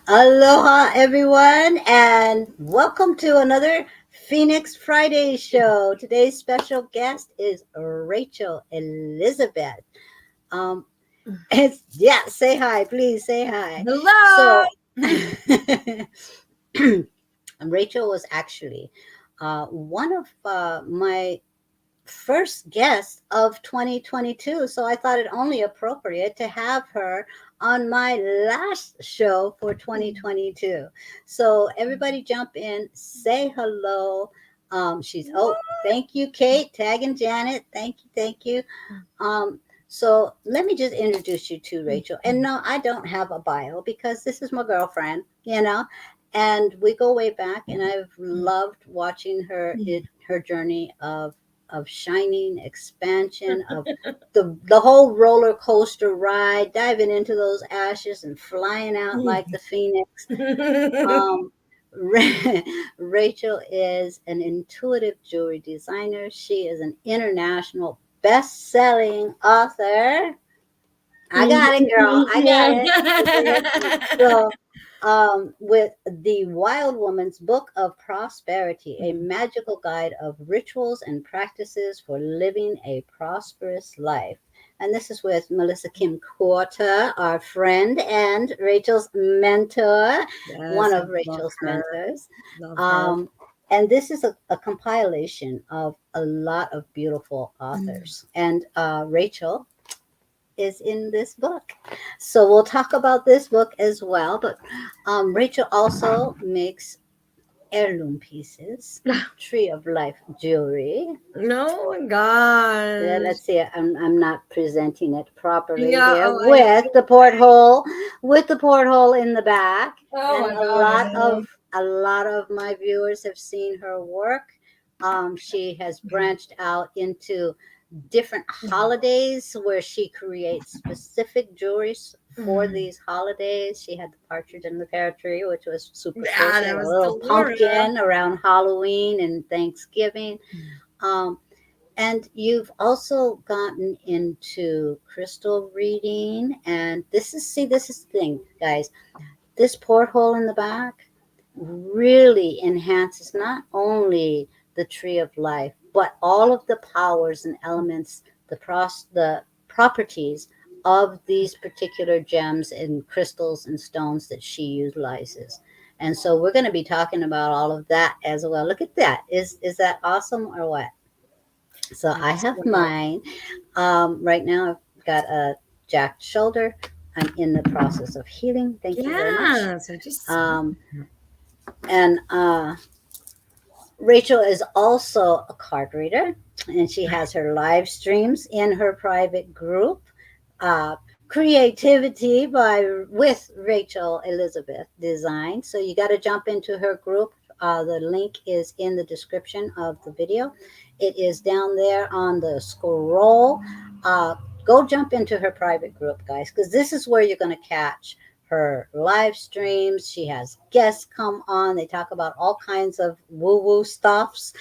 Aloha, everyone, and welcome to another Phoenix Friday show. Today's special guest is Rachel Elizabeth. Um, say hi, please say hi. Hello. So, Rachel was actually one of my first guest of 2022. So I thought it only appropriate to have her on my last show for 2022. So everybody jump in, say hello. Thank you, Kate, tagging Janet. Thank you, thank you. Um, so let me just introduce you to Rachel. And no, I don't have a bio because this is my girlfriend, and we go way back. And I've loved watching her journey of shining, expansion, of the whole roller coaster ride, diving into those ashes and flying out like the phoenix. Um, Rachel is an intuitive jewelry designer. She is an international best-selling author. I got it, girl. I got it. So, with the Wild Woman's Book of Prosperity, a magical guide of rituals and practices for living a prosperous life. And this is with Melissa Kim Quarter, our friend and Rachel's mentor, one Yes, I of love Rachel's her. mentors. Love her. Um, and this is a compilation of a lot of beautiful authors. And Rachel is in this book. So we'll talk about this book as well. But Rachel also makes heirloom pieces, tree of life jewelry. No, my gosh. Let's see, I'm not presenting it properly Yeah. here Oh, I know. with the porthole in the back, Oh and my God, I know. a lot of my viewers have seen her work. She has branched out into different holidays where she creates specific jewelries for these holidays. She had the partridge in the pear tree, which was super cool. Yeah, She that had a was little Delora. pumpkin around Halloween and Thanksgiving. Um, and you've also gotten into crystal reading. And this is the thing, guys. This porthole in the back really enhances not only the tree of life, but all of the powers and elements, the properties of these particular gems and crystals and stones that she utilizes. And so we're going to be talking about all of that as well. Look at that. Is that awesome or what? So I That's have wow. mine. Right now I've got a jacked shoulder. I'm in the process of healing. Thank you very much. Yes, I just saw Um, that. and Rachel is also a card reader, and she has her live streams in her private group, Creativity by with Rachel Elizabeth Design. So you got to jump into her group. The link is in the description of the video. It is down there on the scroll. Uh, go jump into her private group, guys, because this is where you're going to catch her live streams. She has guests come on. They talk about all kinds of woo woo stuffs,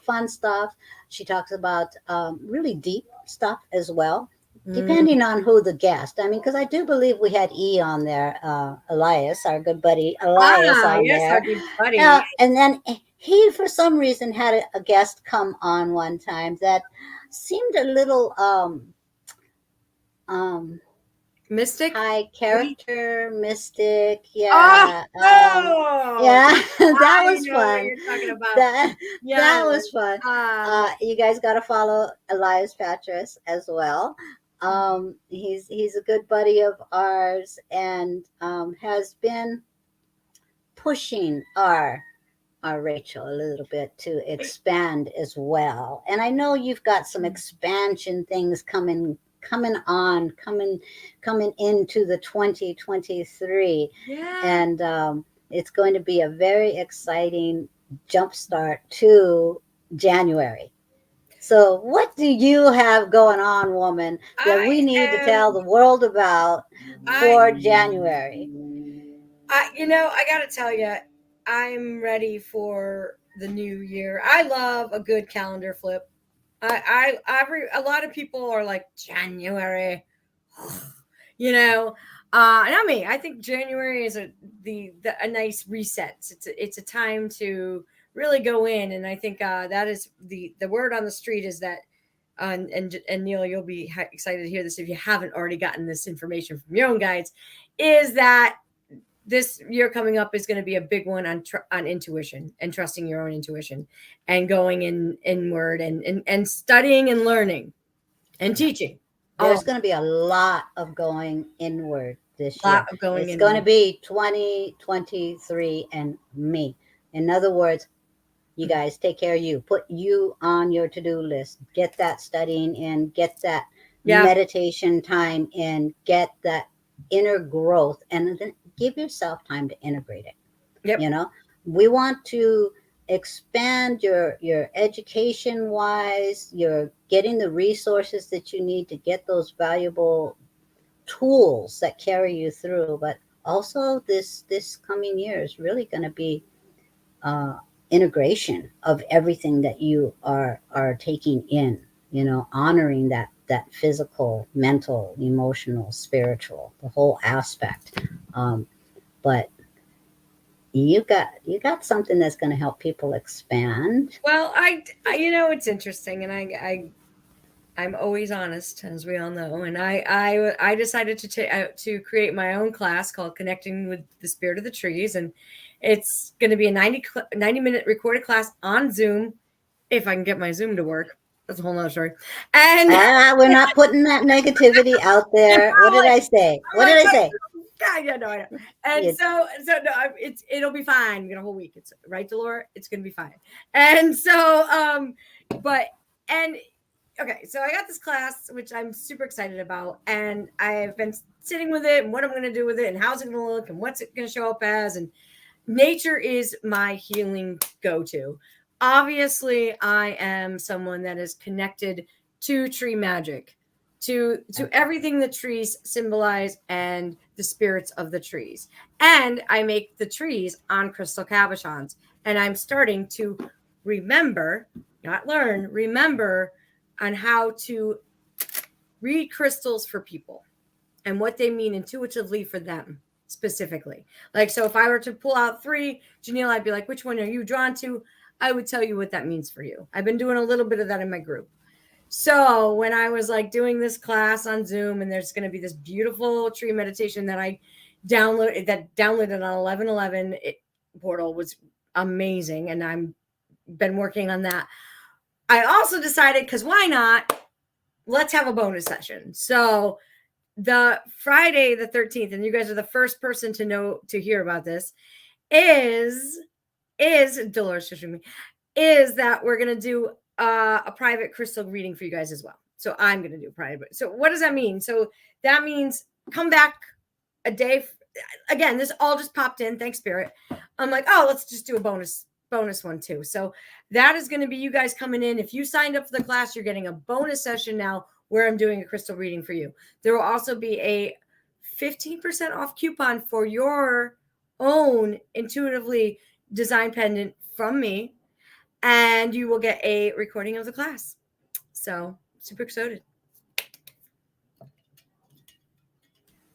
fun stuff. She talks about really deep stuff as well, Mm. depending on who the guest. I mean, because I do believe we had E on there, Elias, our good buddy Elias Ah, on yes, our there. good buddy. And then he, for some reason, had a guest come on one time that seemed a little um, Mystic? high What do you character, mystic. Oh, Yeah. oh, Yeah, that I was know what fun. you're talking about. That Yes. that was fun. Um, You guys got to follow Elias Patras as well. He's a good buddy of ours and has been pushing our Rachel a little bit to expand as well. And I know you've got some expansion things coming into the 2023, yeah. and it's going to be a very exciting jumpstart to January. So, what do you have going on, woman, that I we need to am tell the world about I for January? I gotta tell you, I'm ready for the new year. I love a good calendar flip. A lot of people are like January, you know. Not me. I think January is a nice reset. It's a time to really go in, and I think that is the word on the street is that. And Neil, you'll be excited to hear this if you haven't already gotten this information from your own guides. Is that this year coming up is going to be a big one on intuition and trusting your own intuition, and going inward and studying and learning and Yeah. teaching. There's Oh, going to be a lot of going inward this a lot year. of going It's going to inward. be 2023 and me. In other words, you guys take care of you. Put you on your to do list. Get that studying in, get that Yeah. meditation time in, get that inner growth, and then give yourself time to integrate it. Yep. You know, we want to expand your education wise. You're getting the resources that you need to get those valuable tools that carry you through. But also, this coming year is really going to be uh, integration of everything that you are taking in. You know, honoring that physical, mental, emotional, spiritual, the whole aspect. But you got something that's going to help people expand. Well, it's interesting, and I'm always honest, as we all know. And I decided to create my own class called Connecting with the Spirit of the Trees, and it's going to be a 90-minute recorded class on Zoom if I can get my Zoom to work. That's a whole nother story. And We're not putting that negativity out there. What I'm did like, I say? I'm What like, did I but say? God, yeah, no, I know. And You, so no, it'll be fine. We got a whole week. It's right, Delora. It's gonna be fine. And so, but and okay, so I got this class which I'm super excited about, and I've been sitting with it and what I'm gonna do with it and how's it gonna look and what's it gonna show up as, and nature is my healing go-to. Obviously, I am someone that is connected to tree magic, to everything the trees symbolize and the spirits of the trees. And I make the trees on crystal cabochons, and I'm starting to remember, not learn, remember on how to read crystals for people and what they mean intuitively for them specifically. Like, so if I were to pull out three, Janelle, I'd be like, which one are you drawn to? I would tell you what that means for you. I've been doing a little bit of that in my group. So when I was like doing this class on Zoom, and there's going to be this beautiful tree meditation that I downloaded on 1111 portal was amazing, and I'm been working on that. I also decided, because why not? Let's have a bonus session. So the Friday the 13th, and you guys are the first person to hear about this, is Dolores just me, is that we're gonna do a private crystal reading for you guys as well. So I'm gonna do private. So what does that mean? So that means come back a day. Again, this all just popped in. Thanks, Spirit. I'm like, oh, let's just do a bonus one too. So that is going to be you guys coming in. If you signed up for the class, you're getting a bonus session now where I'm doing a crystal reading for you. There will also be a 15% off coupon for your own intuitively designed pendant from me, and you will get a recording of the class. So super excited.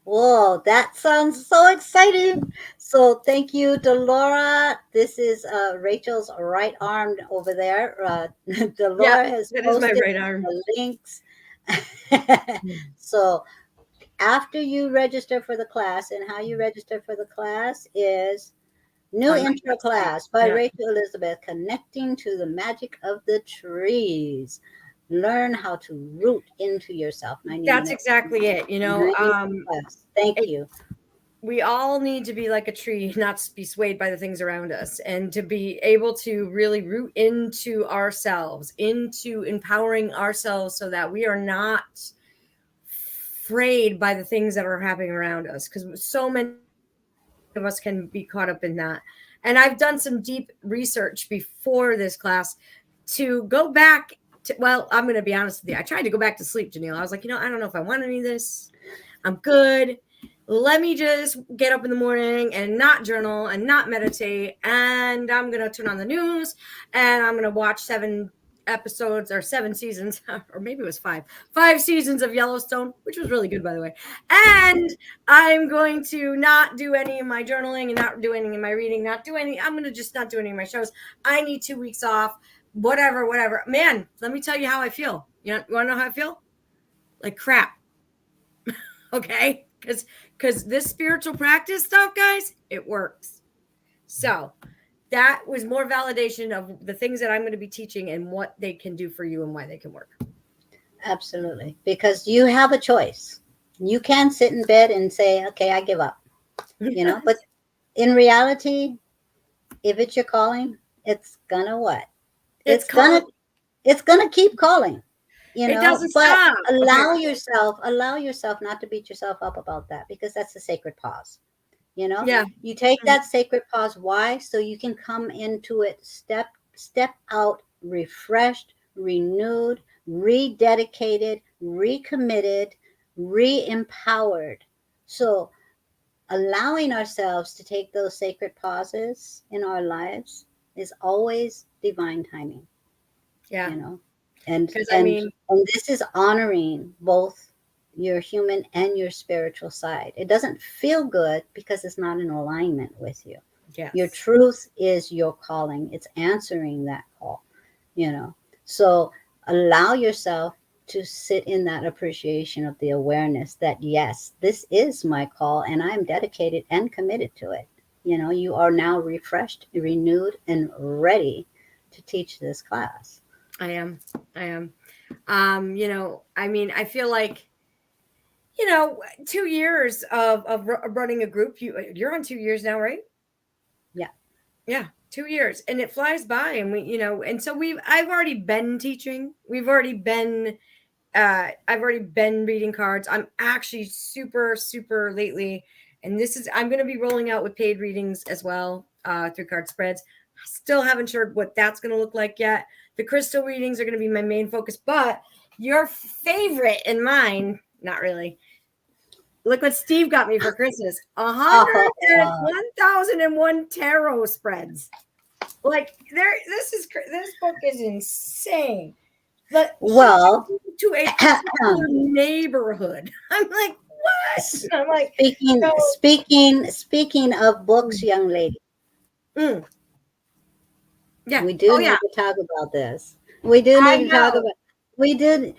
whoa, that sounds so exciting. So thank you, Delora. This is Rachel's right arm over there. Yeah, Delora has that is my posted right arm. the links. So after you register for the class, and how you register for the class is New On my Intro website. Class by Yeah. Rachel Elizabeth, Connecting to the Magic of the Trees. Learn how to root into yourself. 90 That's minutes. exactly it. 90-minute class. Thank It, you. we all need to be like a tree, not to be swayed by the things around us, and to be able to really root into ourselves, into empowering ourselves so that we are not afraid by the things that are happening around us, because so many of us can be caught up in that. And I've done some deep research before this class to go back to, well, I'm going to be honest with you. I tried to go back to sleep, Janelle. I was like, I don't know if I want any of this. I'm good. Let me just get up in the morning and not journal and not meditate. And I'm going to turn on the news and I'm going to watch 7 episodes or 7 seasons, or maybe it was 5 seasons of Yellowstone, which was really good, by the way. And I'm going to not do any of my journaling and not do any of my reading, not do any. I'm going to just not do any of my shows. I need 2 weeks off, whatever, whatever. Man, let me tell you how I feel. You want to know how I feel? Like crap. Okay, because this spiritual practice stuff, guys, it works. So that was more validation of the things that I'm going to be teaching and what they can do for you and why they can work. Absolutely. Because you have a choice. You can sit in bed and say, okay, I give up, but in reality, if it's your calling, it's gonna what? It's It's gonna called. it's gonna keep calling, It doesn't but stop. allow yourself not to beat yourself up about that, because that's a sacred pause. Yeah. You take that sacred pause. Why? So you can come into it step out refreshed, renewed, rededicated, recommitted, re-empowered. So allowing ourselves to take those sacred pauses in our lives is always divine timing, Yeah. you know and Because I and mean, and this is honoring both your human and your spiritual side. It doesn't feel good because it's not in alignment with you. Your yes, truth is your calling. It's answering that call, you know so allow yourself to sit in that appreciation of the awareness that, yes, this is my call and I'm dedicated and committed to it. You are now refreshed, renewed, and ready to teach this class. I am. I am. I mean, I feel like 2 years of running a group. You're on 2 years now, right? Yeah. Yeah, 2 years, and it flies by. And and so I've already been teaching. I've already been reading cards. I'm actually super, super lately, and I'm going to be rolling out with paid readings as well, through card spreads. Still haven't sure what that's going to look like yet. The crystal readings are going to be my main focus, but your favorite and mine, not really. Look what Steve got me for Christmas: a hundred and Oh, 1,001 tarot spreads. Like this book is insane. But he took well, me to a particular neighborhood. I'm like, what? I'm like, speaking so speaking speaking of books, mm, young lady, mm, yeah. we do Oh yeah. need to talk about this. We do I need to talk know. about. We did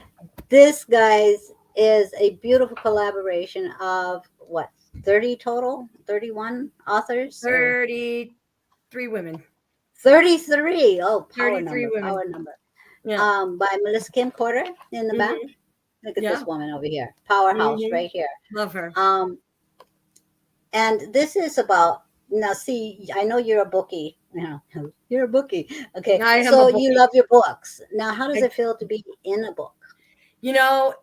this, guys, is a beautiful collaboration of what, 30 total, 31 authors, or 33 women. 33. Oh, 33 women. power number. Yeah. By Melissa Kim Porter in the back. Hmm. Look at Yeah. this woman over here, powerhouse Hmm. right here. Love her. Um, and this is about, now. See, I know you're a bookie. You're a bookie. Okay, I am a so you bookie. love your books. Now, how does I, it feel to be in a book? you know,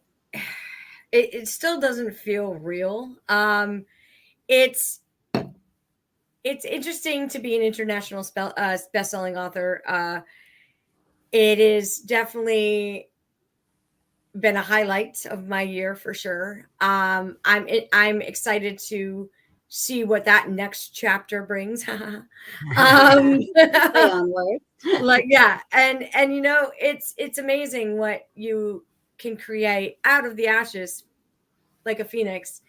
it still doesn't feel real. It's it's interesting to be an international best-selling author. It is definitely been a highlight of my year for sure. I'm excited to see what that next chapter brings. Play on words. Like yeah, and it's amazing what you can create out of the ashes, like a phoenix.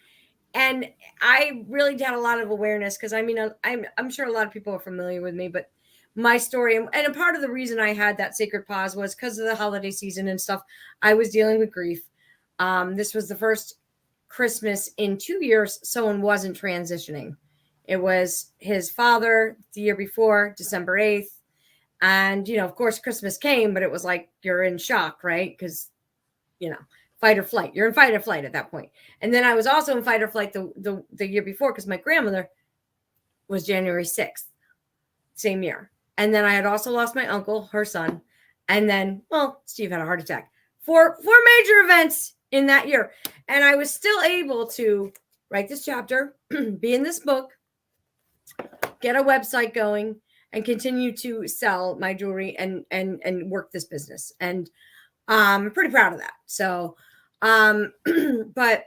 And I really had a lot of awareness because I mean I'm sure a lot of people are familiar with me, but my story, and a part of the reason I had that sacred pause was because of the holiday season and stuff. I was dealing with grief. This was the first Christmas in 2 years someone wasn't transitioning. It was his father the year before, December 8th. And, of course, Christmas came, but it was like you're in shock, right? Because, you know, fight or flight. You're in fight or flight at that point. And then I was also in fight or flight the year before because my grandmother was January 6th, same year. And then I had also lost my uncle, her son. And then, well, Steve had a heart attack. Four major events in that year. And I was still able to write this chapter, be in this book, get a website going, and continue to sell my jewelry and work this business. And I'm pretty proud of that. So, but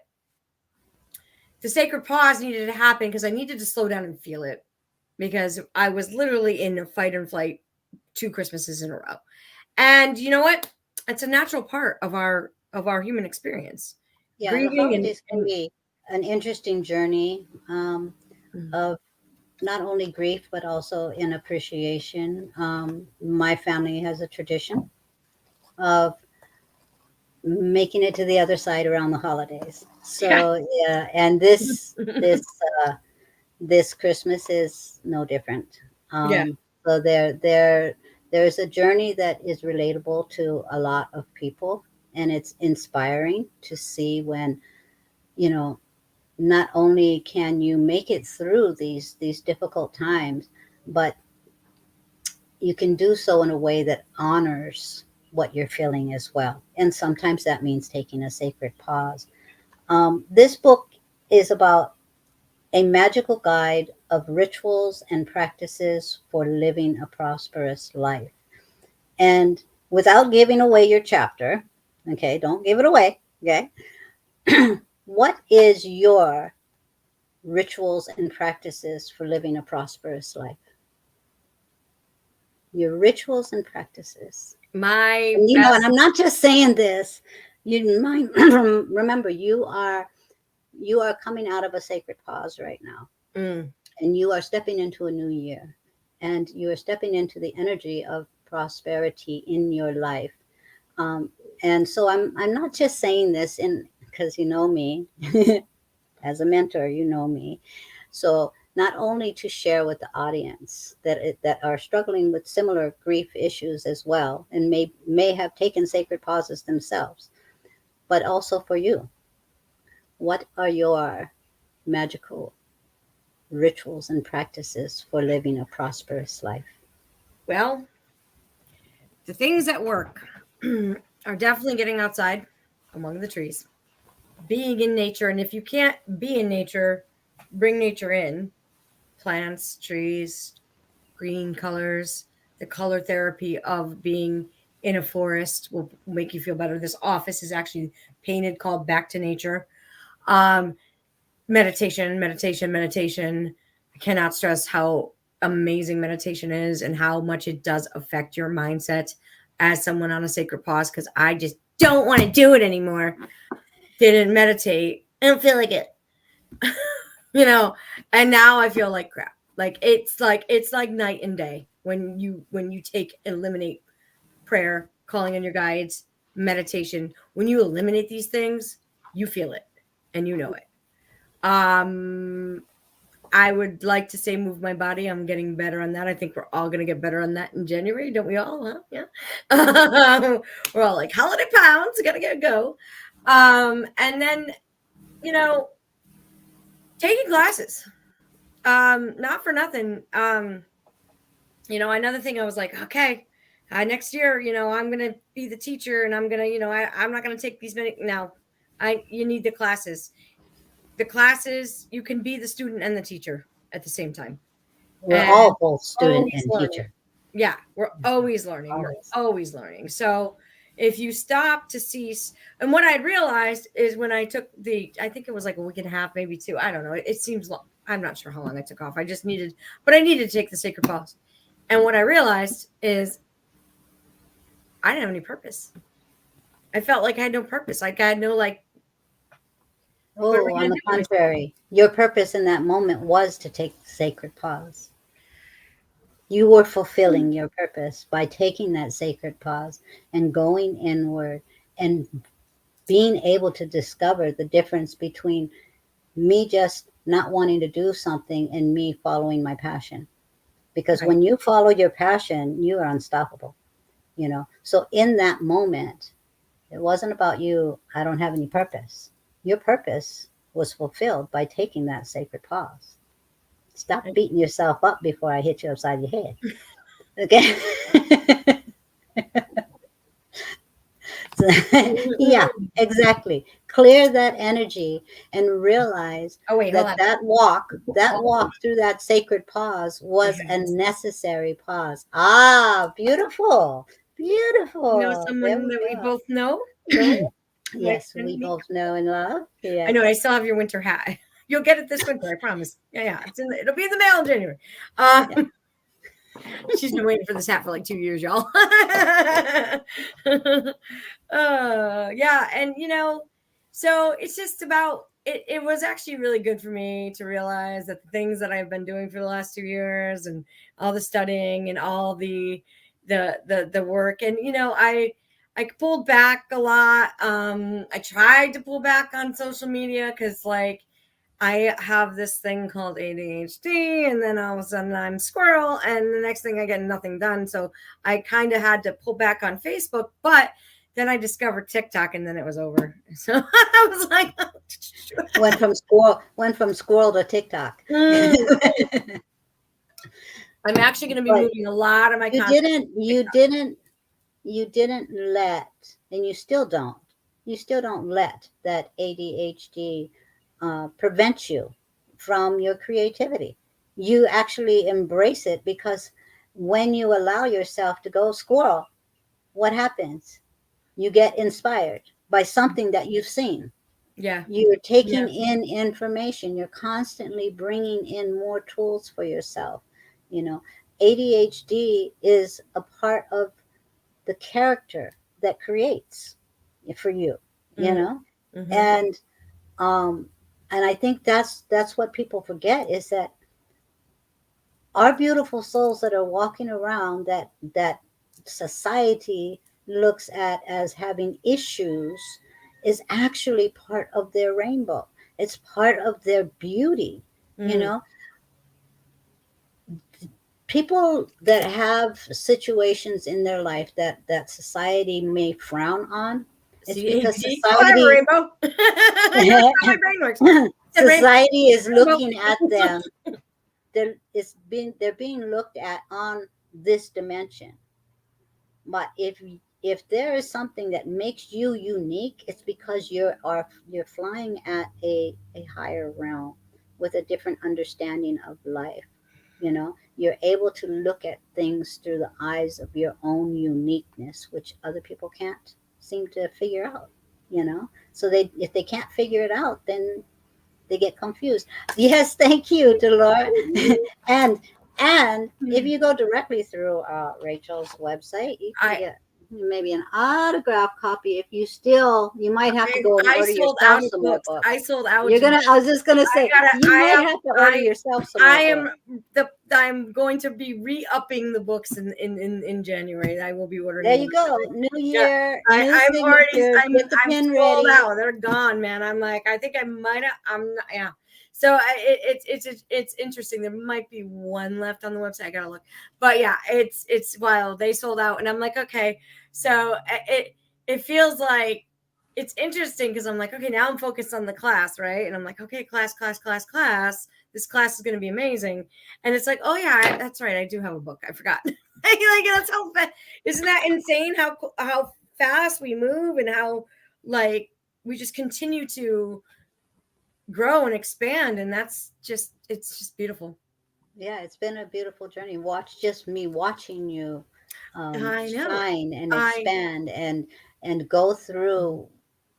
the sacred pause needed to happen because I needed to slow down and feel it because I was literally in a fight and flight 2 Christmases in a row. And you know what? It's a natural part of our human experience. Yeah, the Grieving holidays can and be an interesting journey mm, of not only grief but also in appreciation. My family has a tradition of making it to the other side around the holidays. yeah. So yeah, and this Christmas is no different. Yeah. So there's a journey that is relatable to a lot of people, and it's inspiring to see when, you know, not only can you make it through these difficult times, but you can do so in a way that honors what you're feeling as well. And sometimes that means taking a sacred pause. This book is about a magical guide of rituals and practices for living a prosperous life. And without giving away your chapter, okay, don't give it away, okay? What is your rituals and practices for living a prosperous life? Your rituals and practices. My And and best I'm not just saying this. You mind remember you are coming out of a sacred pause right now, mm, and you are stepping into a new year, and you are stepping into the energy of prosperity in your life. Um, and so I'm not just saying this in because you know me as a mentor, you know me. So not only to share with the audience that are struggling with similar grief issues as well, and may have taken sacred pauses themselves, but also for you. What are your magical rituals and practices for living a prosperous life? well, the things that work are definitely getting outside among the trees, being in nature, and if you can't be in nature, bring nature in. Plants, trees, green colors, the color therapy of being in a forest will make you feel better. This office is actually painted called Back to Nature. Um, meditation, meditation, meditation. I cannot stress how amazing meditation is and how much it does affect your mindset as someone on a sacred pause because I just don't want to do it anymore. Didn't meditate. I don't feel like it. you know, and now I feel like crap. It's like night and day when you take eliminate prayer, calling in your guides, meditation. When you eliminate these things, you feel it and you know it. I would like to say move my body. I'm getting better on that. I think we're all going to get better on that in January, don't we all? Huh? Yeah. We're all like holiday pounds, got to get go. And then, you know, taking classes. Not for nothing. Another thing I was like, okay, next year, I'm gonna be the teacher, and I'm gonna, I'm not gonna take these many. No, you need the classes. The classes, you can be the student and the teacher at the same time, We're and all both student always and learning. teacher. Yeah, we're always learning. We're Always. always learning. So if you stop to cease, and what I realized is when I took I think it was like a week and a half, maybe two. I don't know. It seems long. I'm not sure how long I took off. But I needed to take the sacred pause. And what I realized is I didn't have any purpose. I felt like I had no purpose. Like I had no like, what are Oh, we on gonna the do with this? contrary, your purpose in that moment was to take the sacred pause. You were fulfilling your purpose by taking that sacred pause and going inward and being able to discover the difference between me just not wanting to do something and me following my passion. Because Right. when you follow your passion, you are unstoppable, you know. So in that moment, it wasn't about you, I don't have any purpose. Your purpose was fulfilled by taking that sacred pause. Stop beating yourself up before I hit you upside your head. Okay. Yeah, exactly. Clear that energy and realize Oh wait, hold that on. that walk through that sacred pause was a Yes. necessary pause. Ah, beautiful. You know Beautiful. There someone we that we go. both know might Yes, send we me. both know and love. I know Yes. I still have your winter hat. You'll get it this winter, I promise. Yeah, yeah. It'll be in the mail in January. Um, Yeah. She's been waiting for this hat for like 2 years, y'all. Yeah, and so it's just about it. It was actually really good for me to realize that the things that I've been doing for the last 2 years, and all the studying and all the work, and I pulled back a lot. I tried to pull back on social media because like I have this thing called ADHD, and then all of a sudden I'm squirrel, and the next thing I get nothing done. So I kind of had to pull back on Facebook, but then I discovered TikTok, and then it was over. So I was like, Went from squirrel to TikTok. mm. I'm actually going to be But moving a lot of my you content. didn't you didn't you didn't let, and you still don't let that ADHD prevent you from your creativity. You actually embrace it, because when you allow yourself to go squirrel, what happens? You get inspired by something that you've seen. Yeah, You're yeah, taking in information. You're constantly bringing in more tools for yourself. You know, ADHD is a part of the character that creates for you, you mm, know? mm-hmm. And um and I think that's what people forget, is that our beautiful souls that are walking around, that society looks at as having issues, is actually part of their rainbow. It's part of their beauty. You Mm. know, people that have situations in their life that society may frown on, it's See, because ABD, whatever, society Rainbow. That's how my brain works. Said society is Rainbow. looking at them. They're being looked at on this dimension. But if there is something that makes you unique, it's because you're flying at a higher realm with a different understanding of life. You're able to look at things through the eyes of your own uniqueness, which other people can't seem to figure out. So if they can't figure it out, then they get confused. Yes, thank you, Delora. and and if you go directly through Rachel's website, you can I get maybe an autograph copy. If you might have to go and I order sold out yourself of some more books. I books. sold out. You're gonna. I was just gonna say, I gotta. you I might am. have to order I. yourself some I more am books. I'm going to be re-upping the books in January. I will be ordering There more. you go. New Yeah, year, new I'm already. signatures. Get the I'm pen sold ready. out. They're gone, man. I'm like. I think I might have. I'm not, yeah. So it's interesting. There might be one left on the website. I gotta look. But yeah, it's wild. They sold out, and I'm like, okay. So it feels like it's interesting because I'm like, okay, now I'm focused on the class, right? And I'm like, okay, class. This class is going to be amazing. And it's like, oh yeah, that's right. I do have a book. I forgot. Like that's how fast. Isn't that insane? How fast we move, and how like we just continue to grow and expand, and it's just beautiful. Yeah, it's been a beautiful journey. Just me watching you I know. shine and I expand and go through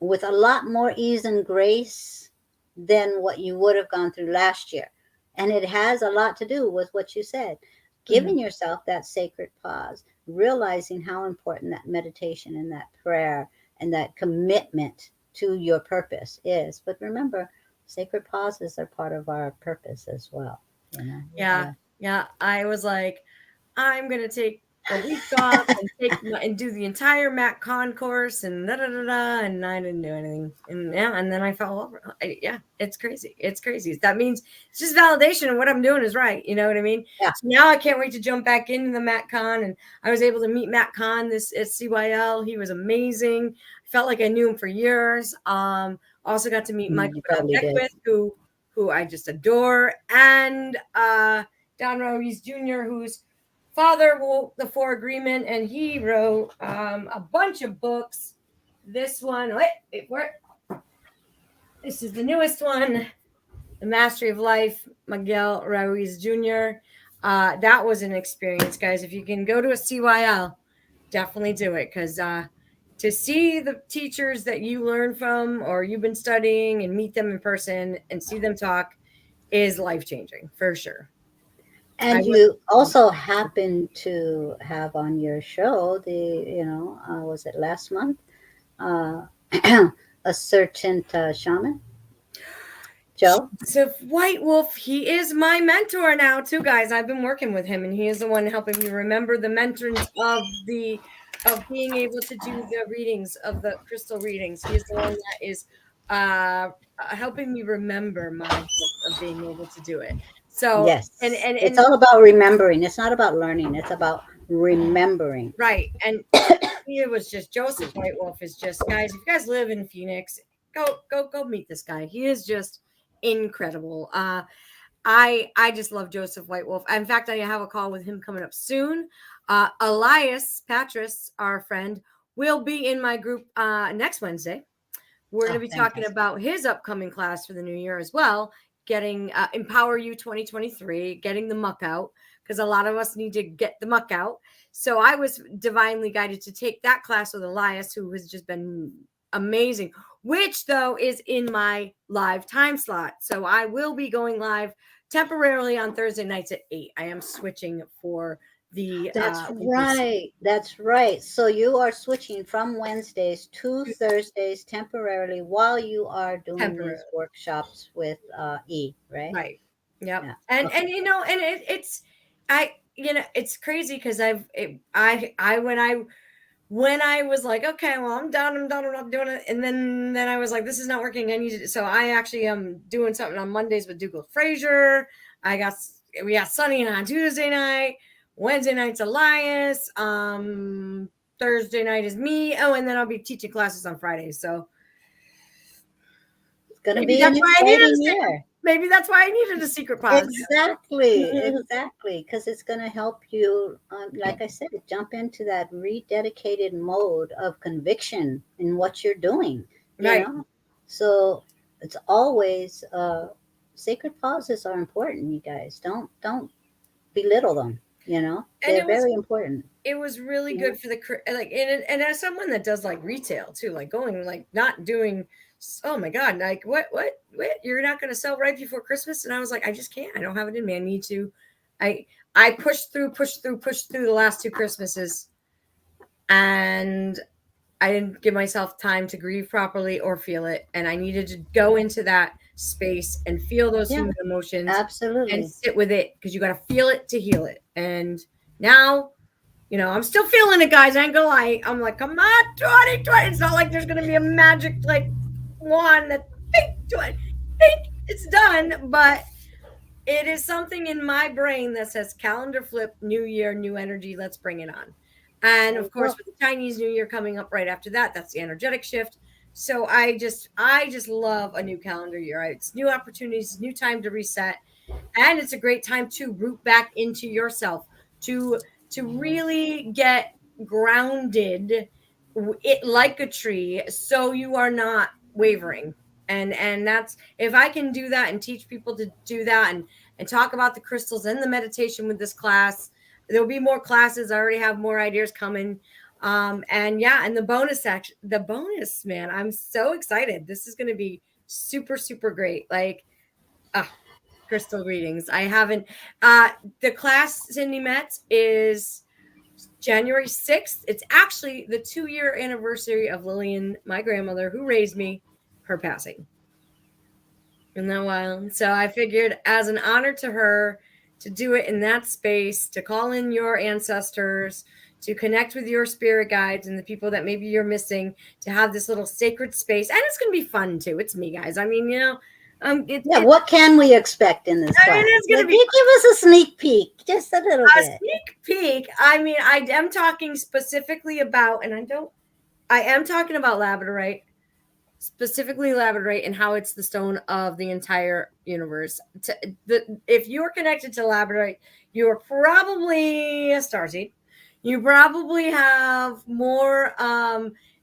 with a lot more ease and grace than what you would have gone through last year. And it has a lot to do with what you said, mhm. giving yourself that sacred pause, realizing how important that meditation and that prayer and that commitment to your purpose is. But remember, sacred pauses are part of our purpose as well. We Yeah, gotta. yeah. I was like, I'm gonna take a week off and and do the entire Matt Con course and da da da da, and I didn't do anything. And yeah, and then I fell over. Yeah, it's crazy. It's crazy. That means it's just validation of what I'm doing is right. You know what I mean? Yeah. So now I can't wait to jump back into the Matt Con, and I was able to meet Matt Con this at CYL. He was amazing. I felt like I knew him for years. Also got to meet Michael You probably did. Beckwith, who I just adore, and Don Ruiz Jr., whose father wrote the Four Agreement, and he wrote a bunch of books. This one, where? This is the newest one, The Mastery of Life, Miguel Ruiz Jr. That was an experience, guys. If you can go to a CYL, definitely do it, because to see the teachers that you learn from or you've been studying and meet them in person and see them talk is life changing for sure. I And was. you also happen to have on your show was it last month? Uh, a certain shaman, Joe. Joseph White Wolf, he is my mentor now too, guys. I've been working with him, and he is the one helping me remember the mentorings of being able to do the readings of the crystal readings. He is the one that is helping me remember my gift of being able to do it. So Yes, it's and all about remembering. It's not about learning. It's about remembering. right, and he was just Joseph White Wolf is just, guys. If you guys live in Phoenix, go meet this guy. He is just incredible. I just love Joseph White Wolf. In fact, I have a call with him coming up soon. Elias Patras, our friend, will be in my group next Wednesday. We're going Oh, to be talking fantastic! about his upcoming class for the new year as well, getting Empower You 2023, getting the muck out, because a lot of us need to get the muck out. So I was divinely guided to take that class with Elias, who has just been amazing, which though is in my live time slot. So I will be going live temporarily on Thursday nights at 8. I am switching for the That's winter season. right. That's right. So you are switching from Wednesdays to Thursdays temporarily while you are doing these Temporarily. workshops with E, right? Right. Yep. Yeah. And Okay. you know, and it's I it's crazy because I when I was like, okay, well, I'm not doing it, and then I was like, this is not working. I need to. So I actually am doing something on Mondays with Dougal Frazier. I got we got Sunny on Tuesday night. Wednesday night's Elias. Thursday night is me. Oh, and then I'll be teaching classes on Fridays. So It's going to maybe be an that's why I needed a exciting secret. year. Maybe that's why I needed a secret positive. Exactly. Exactly. Because it's going to help you, like I said, jump into that rededicated mode of conviction in what you're doing, you Right. know? So it's always, sacred pauses are important, you guys. Don't belittle them, you know? And They're very important, it was really you know? good for the like, and as someone that does like retail too, like going like not doing, oh my god, like what you're not going to sell right before Christmas, and I was like, I just can't, I don't have it in me, I need to. I pushed through the last two Christmases, and I didn't give myself time to grieve properly or feel it. And I needed to go into that space and feel those Yeah, human emotions and absolutely. sit with it, because you got to feel it to heal it. And now, I'm still feeling it, guys. I ain't gonna lie. I'm like, come on, 2020. It's not like there's gonna be a magic like wand that think it's done, but it is something in my brain that says calendar flip, new year, new energy, let's bring it on. And There of you course, go. with the Chinese New Year coming up right after that, that's the energetic shift. So I just love a new calendar year. It's new opportunities, new time to reset, and it's a great time to root back into yourself, to really get grounded, it like a tree, so you are not wavering. And that's, if I can do that and teach people to do that, and talk about the crystals and the meditation with this class, there'll be more classes. I already have more ideas coming. And yeah, and the bonus section, the bonus, man, I'm so excited. This is going to be super super great. Like, ah, crystal readings. I haven't the class Cindy Metz is January 6th. It's actually the 2-year anniversary of Lillian, my grandmother who raised me, her passing. Isn't that wild? So I figured, as an honor to her, to do it in that space, to call in your ancestors, to connect with your spirit guides and the people that maybe you're missing, to have this little sacred space. And it's going to be fun too. It's me, guys. I mean, Yeah, what can we expect in this I mean, class? it's going to be Give us a sneak peek, just a little a bit. sneak peek. I mean, I am talking specifically about, and I am talking about labradorite, specifically labradorite, and how it's the stone of the entire universe. If you're connected to labradorite, you're probably a starseed. You probably have more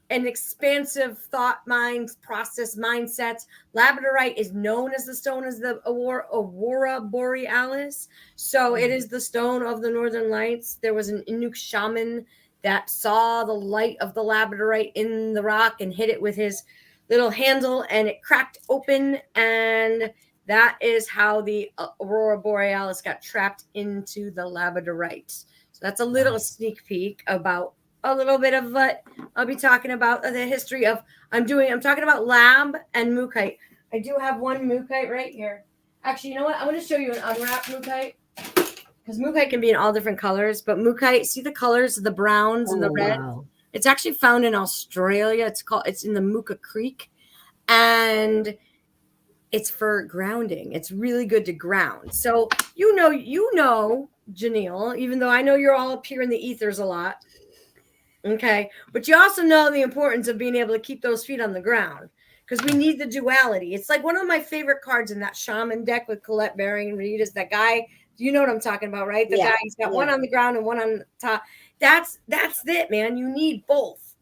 an expansive thought mind process mindsets. Labradorite is known as the stone as the Aurora Borealis. So it is the stone of the Northern Lights. There was an Inuk shaman that saw the light of the labradorite in the rock and hit it with his little handle, and it cracked open, and That is how the aurora borealis got trapped into the labradorite. So that's a little Wow. sneak peek about a little bit of what I'll be talking about, the history of I'm talking about lab and mookaite. I do have one mookaite right here. Actually, you know what? I'm going to show you an unwrapped mookaite, because mookaite can be in all different colors. But mookaite, see the colors, the browns and Oh, the red. wow. It's actually found in Australia. It's in the Mooka Creek, and it's for grounding. It's really good to ground. So Janelle, even though I know you're all up here in the ethers a lot, okay, but you also know the importance of being able to keep those feet on the ground, because we need the duality. It's like one of my favorite cards in that shaman deck with Colette Baring and Reed is that guy. You know what I'm talking about, right? The Yeah. guy, he's got one Yeah. on the ground and one on the top. That's it, man. You need both.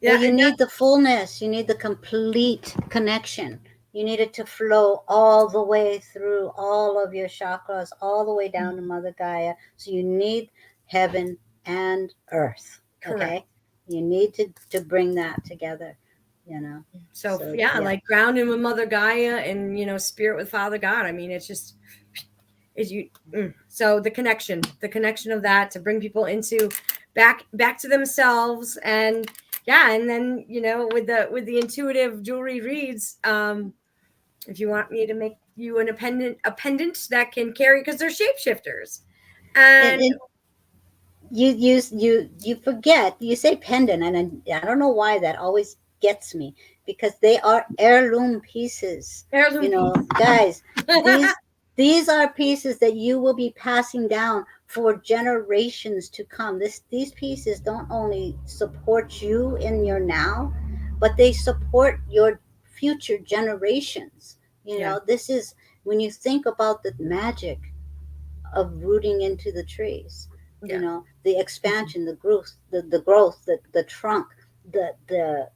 Well, Yeah, you and that need the fullness, you need the complete connection. You need it to flow all the way through all of your chakras, all the way down to Mother Gaia. So you need heaven and earth. correct. Okay? You need to bring that together, you know. So So yeah, yeah. like grounding with Mother Gaia and spirit with Father God. I mean, it's just is you. So the connection of that to bring people into back to themselves, and yeah, and then with the intuitive jewelry reads. If you want me to make you a pendant that can carry, because they're shapeshifters, and And you forget, you say pendant, and I don't know why that always gets me, because they are heirloom pieces, heirloom piece. guys. These are pieces that you will be passing down for generations to come. These pieces don't only support you in your now, but they support your future generations. Yeah, This is when you think about the magic of rooting into the trees. yeah. The expansion, the growth, the trunk, the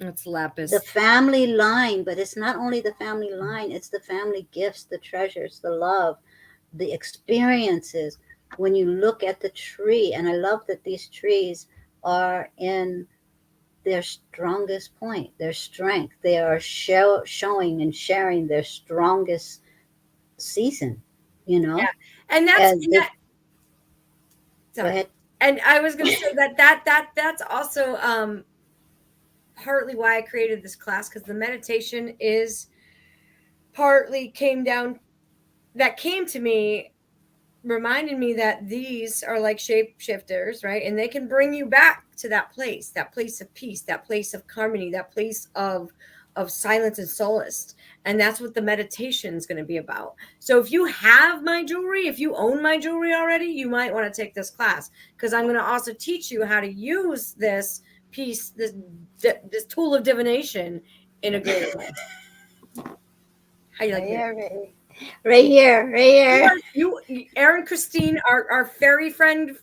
It's the lapis. family line. But it's not only the family line, it's the family gifts, the treasures, the love, the experiences. When you look at the tree, and I love that these trees are in their strongest point, their strength. They are showing and sharing their strongest season, you know And that's and and the that. go Sorry. ahead. And I was going to say that's also partly why I created this class, because the meditation is partly came to me, reminding me that these are like shapeshifters, right? And they can bring you back to that place of peace, that place of harmony, that place of silence and solace. And that's what the meditation is going to be about. So if you have my jewelry, if you own my jewelry already, you might want to take this class, because I'm going to also teach you how to use this piece, this tool of divination in a greater way. How you Right like me? here, right here, right here. Aaron, Christine, our fairy friend,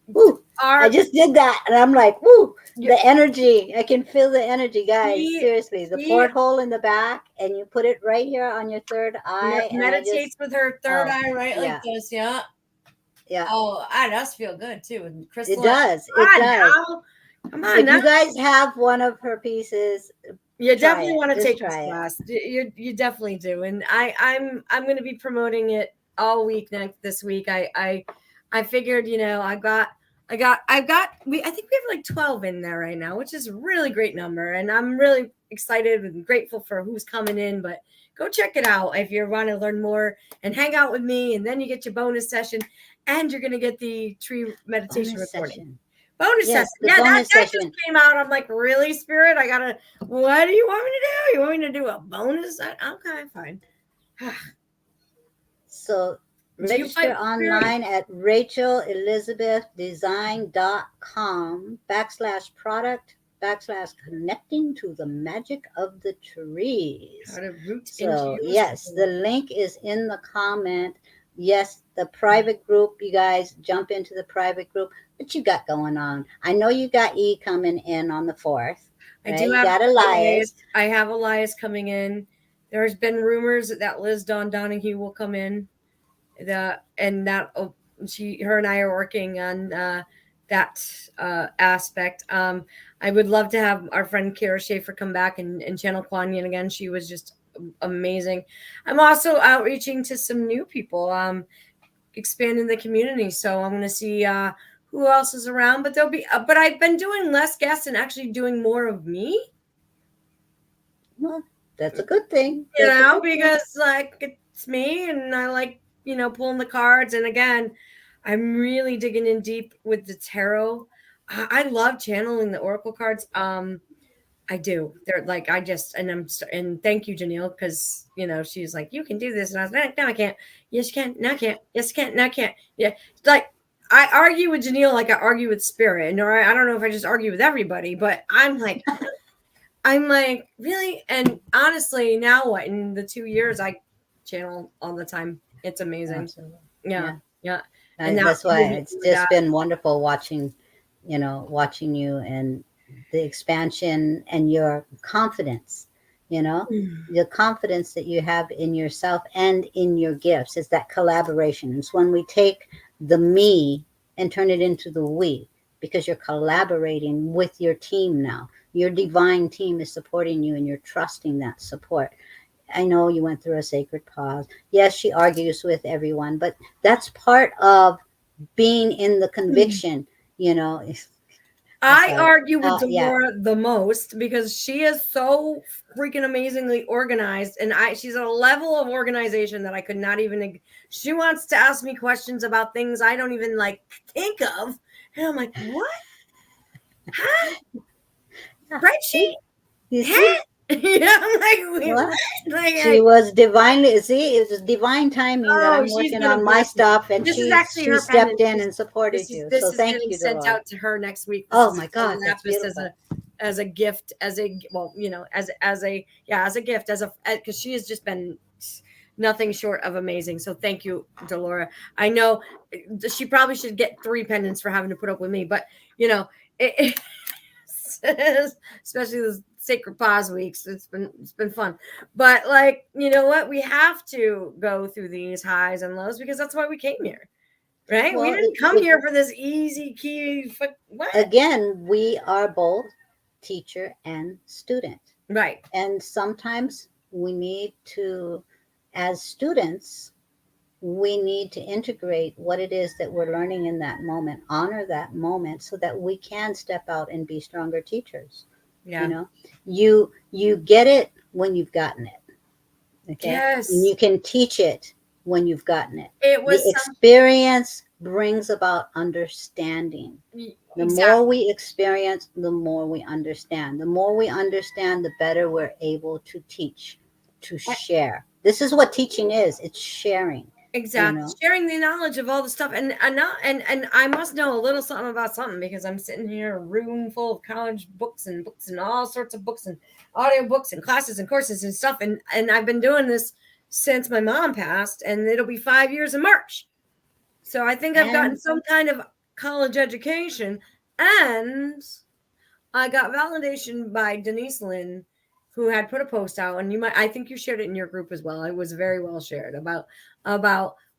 Woo! I our just did that, and I'm like, woo! you, The energy. I can feel the energy, guys. she Seriously, the she porthole in the back, and you put it right here on your third eye, and I just, meditates with her third oh, eye right like yeah, this. Yeah. yeah. Oh, I does feel good too. And It Crystal, does. It come on does. now, come on If now. you guys have one of her pieces, You try definitely it. want to Just take this try it. class. You definitely do. And I'm going to be promoting it all week this week. I figured, I think we have like 12 in there right now, which is a really great number, and I'm really excited and grateful for who's coming in. But go check it out if you want to learn more and hang out with me, and then you get your bonus session, and you're going to get the tree meditation Bonus recording. session. Bonus session. Yes, the Yeah, that bonus just session. came out. I'm like, really, Spirit? What do you want me to do? You want me to do a bonus? Okay, fine. So Do you register fight Spirit? online at rachelelizabethdesign.com/product/connecting to the magic of the How trees. to root into So your yes, soul. the link is in the comment. Yes, the private group, you guys jump into the private group. What you got going on? I know you got E coming in on the 4th, I right? do You have got Elias. Elias. I have Elias coming in. There's been rumors that Liz Dawn Donahue will come in. That her and I are working on that aspect. I would love to have our friend Kara Schaefer come back and channel Kuan Yin again. She was just amazing. I'm also outreaching to some new people, expanding the community. So I'm going to see who else is around. But there'll be, but I've been doing less guests and actually doing more of me. Well, that's a good thing. That's a good thing. Because like it's me and I like, pulling the cards. And again, I'm really digging in deep with the tarot. I love channeling the oracle cards. I do. They're like and thank you, Janelle, because she's like, you can do this, and I was like, no, I can't. Yes, you can. No, I can't. Yes, I can't. No, I can't. Yeah, like I argue with Janelle like I argue with spirit, and I don't know if I just argue with everybody, but I'm like, really? And honestly, now what? In the 2 years, I channel all the time. It's amazing. Absolutely. Yeah, Yeah. yeah. And now That's I'm why moving it's with just that. been wonderful watching, watching you and the expansion and your confidence, you know, the confidence that you have in yourself and in your gifts. It's that collaboration. It's when we take the me and turn it into the we, because you're collaborating with your team now. Your divine team is supporting you and you're trusting that support. I know you went through a sacred pause. Yes, she argues with everyone, but that's part of being in the conviction, you know. I'm I sorry. argue with Yeah. Delora the most because she is so freaking amazingly organized, and she's at a level of organization that I could not even. She wants to ask me questions about things I don't even like think of, and I'm like, what? Huh? Yeah. See, Spreadsheet? you see Huh? Yeah, I'm like, wait, what? what? Like, She was divinely, see, it was divine timing that oh, I'm she's working gonna on my bless me. stuff, and This is she actually she her pen, stepped in and supported you. this So is thank getting you, sent Dolores. out to her next week. This Oh is my a God, that's lapis beautiful. as a gift, as a yeah, as a gift, because she has just been nothing short of amazing. So thank you, Delora. I know she probably should get 3 pendants for having to put up with me, but you know, it, especially those sacred pause weeks. It's been fun, but like you know what, we have to go through these highs and lows because that's why we came here, right? We Well, didn't come here for this easy key. What? again, we are both teacher and student. Right. And sometimes we need to, as students, we need to integrate what it is that we're learning in that moment, honor that moment so that we can step out and be stronger teachers. You Yeah. know, you get it when you've gotten it. Okay. And Yes. you can teach it when you've gotten it. It The was some experience brings about understanding. The more exactly. we experience, the more we understand. The more we understand, the better we're able to teach, to share. This is what teaching is. It's sharing, you Exactly. know. Sharing the knowledge of all the stuff. And I must know a little something about something because I'm sitting here a room full of college books and all sorts of books and audio books and classes and courses and stuff. And I've been doing this since my mom passed, and it'll be 5 years in March. So I think I've gotten And some kind of college education, and I got validation by Denise Lynn, who had put a post out, and I think you shared it in your group as well. It was very well shared about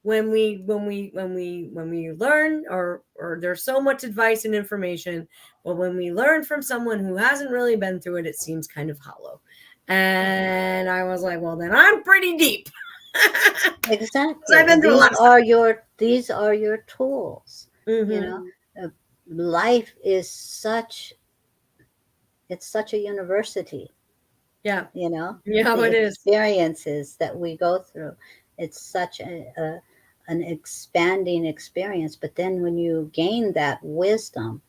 when we learn, or there's so much advice and information, but when we learn from someone who hasn't really been through it, it seems kind of hollow. And I was like, well, then I'm pretty deep. Because I've exactly. been through a lot of stuff. These are your tools. You know, Hmm. Uh, life is such a university, Yeah. you know, Yeah, the it is. experiences that we go through. It's such an expanding experience. But then when you gain that wisdom,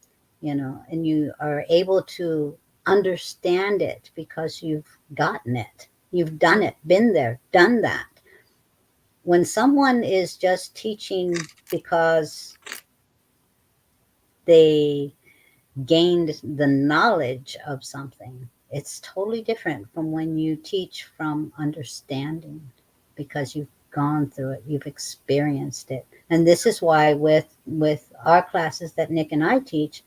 and you are able to understand it because you've gotten it, you've done it, been there, done that. When someone is just teaching because they gained the knowledge of something, it's totally different from when you teach from understanding because you've gone through it, you've experienced it. And this is why with our classes that Nick and I teach,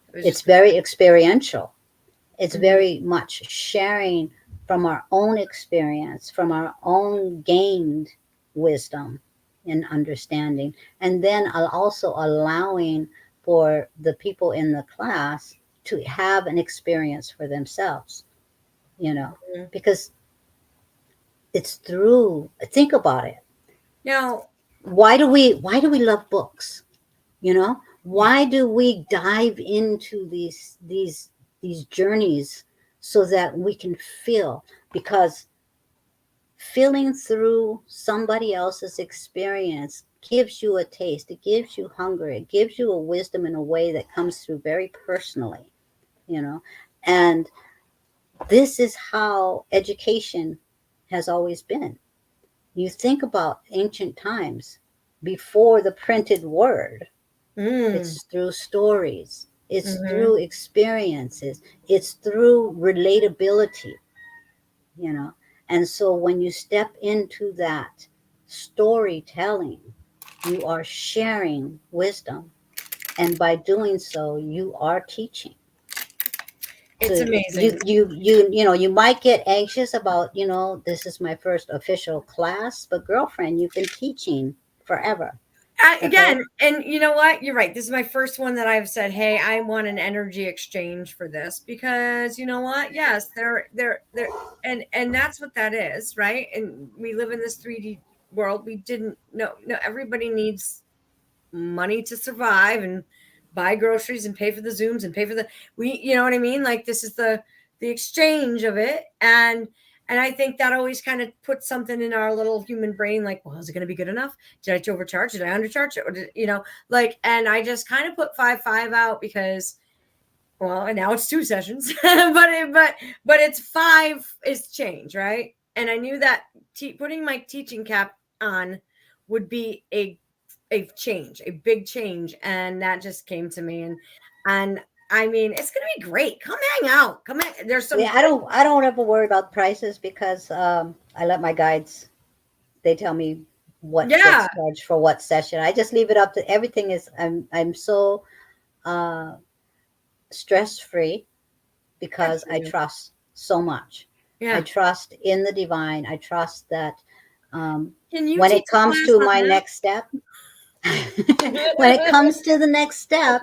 It was it's just very experiential. It's mhm. very much sharing from our own experience, from our own gained wisdom and understanding. And then also allowing for the people in the class to have an experience for themselves, you know, Mhm. because It's through, think about it. Now, Why do we love books? You know, yeah. why do we dive into these journeys so that we can feel? Because feeling through somebody else's experience gives you a taste, it gives you hunger, it gives you a wisdom in a way that comes through very personally, you know. And this is how education has always been. You think about ancient times before the printed word. Mm, It's through stories, it's mm-hmm. through experiences, it's through relatability, you know. And so when you step into that storytelling, you are sharing wisdom. And by doing so, you are teaching. It's So you amazing. you you you know, you might get anxious about, this is my first official class, but girlfriend, you've been teaching forever. Okay. Again, and you know what? You're right. This is my first one that I've said, "Hey, I want an energy exchange for this," because you know what? Yes, there, and that's what that is, right? And we live in this 3D world. We didn't know. No, everybody needs money to survive and buy groceries and pay for the Zooms and pay for the you know what I mean? Like this is the exchange of it. And I think that always kind of puts something in our little human brain like, well, is it going to be good enough? Did I overcharge? Did I undercharge it? Or did, like, and I just kind of put 5 out because, well, and now it's 2 sessions, but it's five is change, right? And I knew that putting my teaching cap on would be a change, a big change, and that just came to me. And I mean, it's gonna be great. Come hang out. Come hang. There's some Yeah, great. I don't ever worry about prices because I let my guides, they tell me what Yeah, gets charged for what session. I just leave it up to everything is I'm so uh stress free good because for I you. trust so much. I Yeah. trust in the divine. I trust that Can you when teach it a comes class to on my that? next step, when it comes to the next step,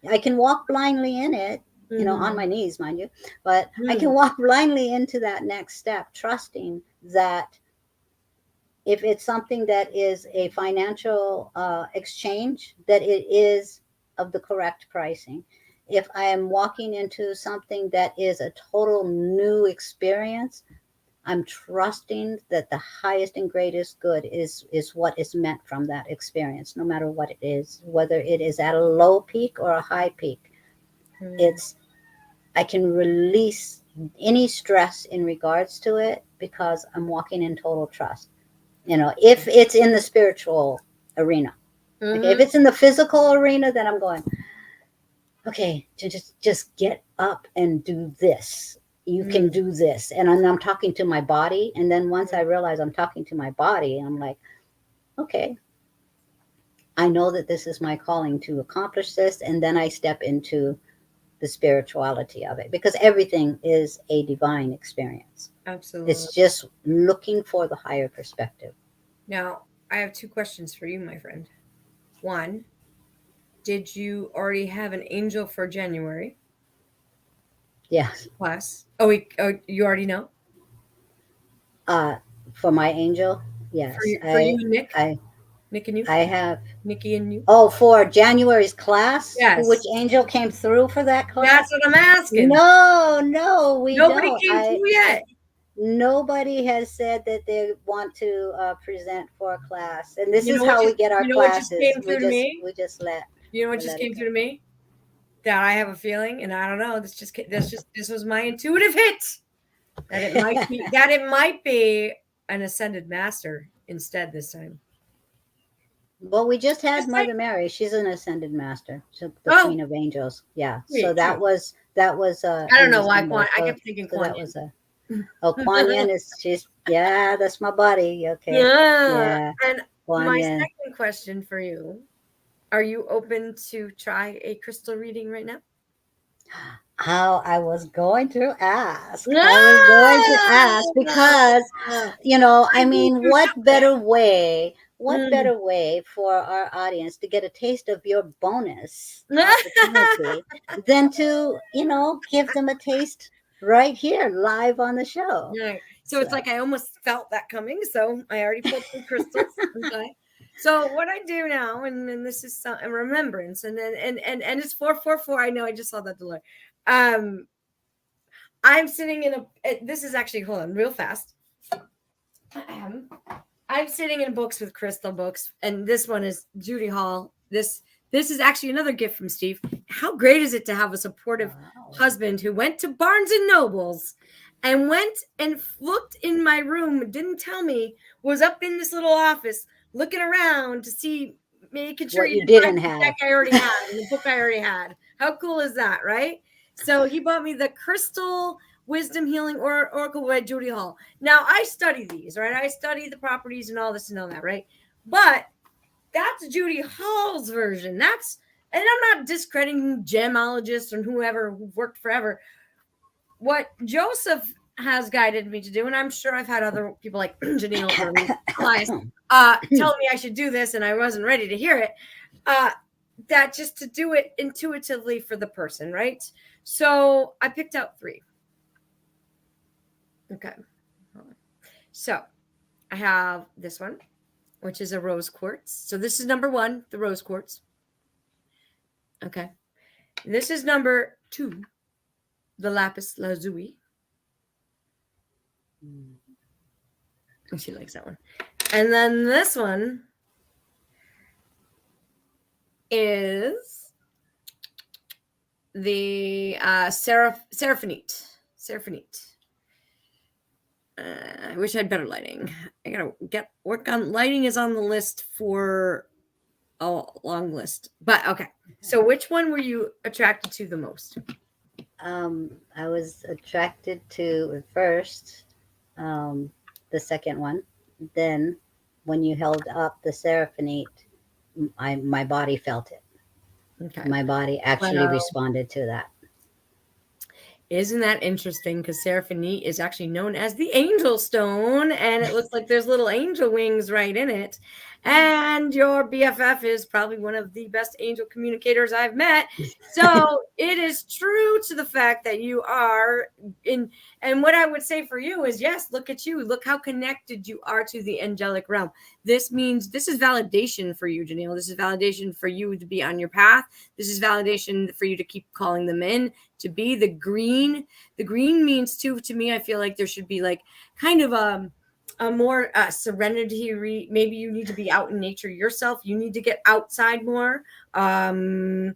I can walk blindly in it, on my Mhm. knees, mind you, but I can Mm. walk blindly into that next step, trusting that if it's something that is a financial exchange, that it is of the correct pricing. If I am walking into something that is a total new experience, I'm trusting that the highest and greatest good is what is meant from that experience, no matter what it is, whether it is at a low peak or a high peak. Mm. It's I can release any stress in regards to it because I'm walking in total trust. If it's in the spiritual arena. Okay, if Mhm. it's in the physical arena, then I'm going, okay, just get up and do this. You can Mm. do this. And I'm talking to my body. And then once I realize I'm talking to my body, I'm like, okay, I know that this is my calling to accomplish this. And then I step into the spirituality of it because everything is a divine experience. Absolutely. It's just looking for the higher perspective. Now, I have two questions for you, my friend. One, did you already have an angel for January Yes. class? Oh, you already know Uh, for my angel, yes. for you and I, Nick and you, I have. Nikki and you. Oh, for January's class, which Yes, angel came through for that that's class? what I'm asking. No, no, we Nobody don't. came I through yet. Nobody has said that they want to present for a class, and this You is know what how we just get our you know what just classes. came We through to just me? we just let You know what we just let it came go. through to me? That I have a feeling, and I don't know. This was my intuitive hit that it might be an ascended master instead this time. Well, we just had Just say, Mother Mary. She's an ascended master, so the oh, Queen of Angels. Yeah. So sweet, sweet. that was I don't in know why December. I So kept thinking so that Kuan was a. Yin. Oh, Kuan Yin is she's yeah. That's my buddy. Okay. Yeah. Yeah. And Kuan my Yin. second question for you: are you open to try a crystal reading right now? How I was going to ask. I was going to ask Ah! because, I I beat mean, you to it. what Mm. better way for our audience to get a taste of your bonus opportunity than to, give them a taste? right here live on the show. Right. So it's So, like I almost felt that coming. So I already pulled some crystals. Okay. So what I do now, and then this is a remembrance, and then and it's 444. I know I just saw that delay. Um, I'm sitting in a. This is actually, hold on, real fast. Um, I'm sitting in books with crystal books, and this one is Judy Hall. This is actually another gift from Steve. How great is it to have a supportive wow. husband who went to Barnes and Nobles and went and looked in my room, didn't tell me, was up in this little office looking around to see, making sure What he you didn't buy didn't the deck have. I already had and the book I already had. How cool is that, right? So he bought me the Crystal Wisdom Healing Oracle by Judy Hall. Now I study these, right? I study the properties and all this and all that, right? But that's Judy Hall's version. And I'm not discrediting gemologists and whoever who worked forever. What Joseph has guided me to do, and I'm sure I've had other people like Janelle or Elias telling me I should do this, and I wasn't ready to hear it. That just to do it intuitively for the person, right? So I picked out 3. Okay. So I have this one, which is a rose quartz. So this is number 1, the rose quartz. Okay. This is number 2, the lapis lazuli. She likes that one. And then this one is the Seraphinite. I wish I had better lighting. I gotta work on lighting. Is on the list for a long list, but okay. So which one were you attracted to the most? I was attracted to at first the second one. Then, when you held up the Seraphinite, my body felt it. Okay. My body actually Wow. responded to that. Isn't that interesting? Because Seraphinite is actually known as the angel stone, and it looks like there's little angel wings right in it. And your BFF is probably one of the best angel communicators I've met. So it is true to the fact that you are in. And what I would say for you is, yes, look at you. Look how connected you are to the angelic realm. This means this is validation for you, Janelle. This is validation for you to be on your path. This is validation for you to keep calling them in, to be the green. The green means too, to me, I feel like there should be like kind of a more serenity. Maybe you need to be out in nature yourself. You need to get outside more, in